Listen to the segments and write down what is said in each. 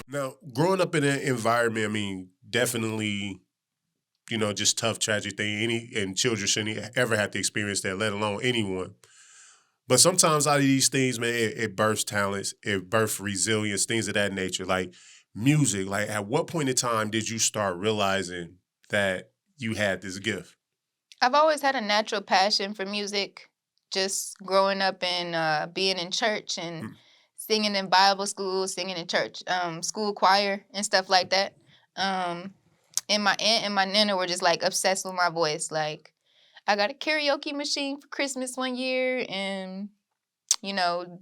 Now, growing up in an environment, I mean, definitely, just tough, tragic thing. And children shouldn't ever have to experience that, let alone anyone. But sometimes out of these things, man, it births talents, it births resilience, things of that nature. Like music, like at what point in time did you start realizing that you had this gift? I've always had a natural passion for music, just growing up and being in church and Mm. singing in Bible school, singing in church, school choir and stuff like that. Um, and my aunt and my nana were just like obsessed with my voice. Like I got a karaoke machine for Christmas one year, and you know,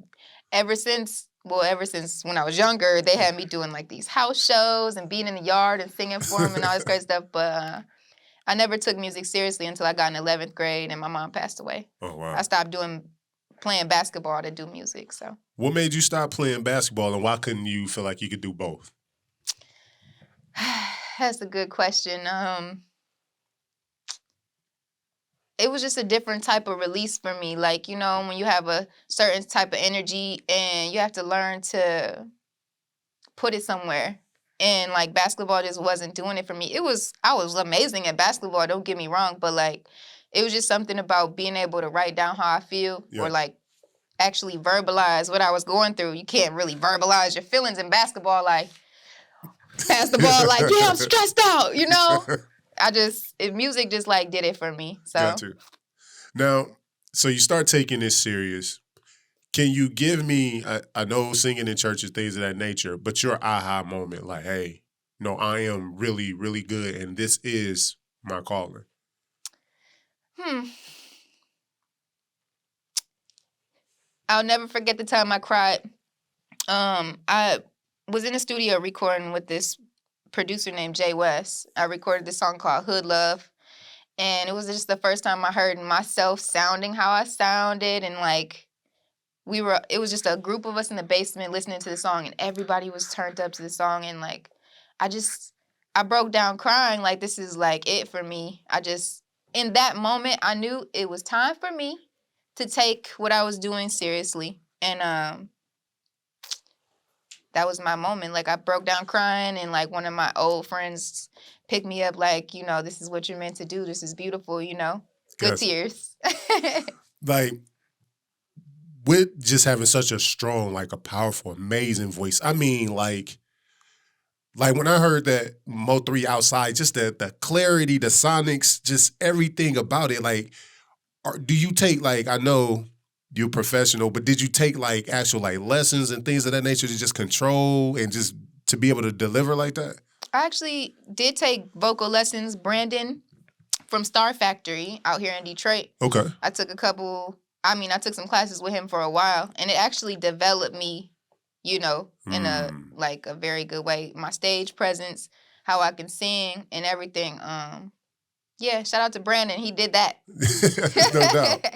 ever since when I was younger, they had me doing like these house shows and being in the yard and singing for them and all this great stuff. But I never took music seriously until I got in 11th grade and my mom passed away. Oh, I wow. stopped playing basketball to do music. So What made you stop playing basketball and why couldn't you feel like you could do both? that's a good question. It was just a different type of release for me. Like, when you have a certain type of energy and you have to learn to put it somewhere. And like basketball just wasn't doing it for me. I was amazing at basketball, don't get me wrong, but like it was just something about being able to write down how I feel or Yeah. like actually verbalize what I was going through. You can't really verbalize your feelings in basketball, like pass the ball, like, yeah, I'm stressed out, music just like did it for me. Got So you. Now, so you start taking this serious. Can you give me, I know singing in church and things of that nature, but your aha moment, like, hey, no, I am really, really good and this is my calling. hmm. I'll never forget the time I cried. I was in the studio recording with this producer named Jay West. I recorded this song called Hood Love. And it was just the first time I heard myself sounding how I sounded. And like, it was just a group of us in the basement listening to the song, and everybody was turned up to the song. And like, I just, I broke down crying. Like, this is like it for me. In that moment, I knew it was time for me to take what I was doing seriously. And that was my moment. Like I broke down crying, and like one of my old friends picked me up, like, this is what you're meant to do. This is beautiful. Good Gotcha. tears. Like, with just having such a strong, like a powerful, amazing voice. I mean, like when I heard that Mo 3 outside, just the clarity, the sonics, just everything about it, like, do you take, like, I know you're professional, but did you take like actual like lessons and things of that nature to just control and just to be able to deliver like that? I actually did take vocal lessons. Brandon from Star Factory out here in Detroit. Okay. I took some classes with him for a while, and it actually developed me, in a very good way. My stage presence, how I can sing and everything. Yeah, shout out to Brandon. He did that. No doubt.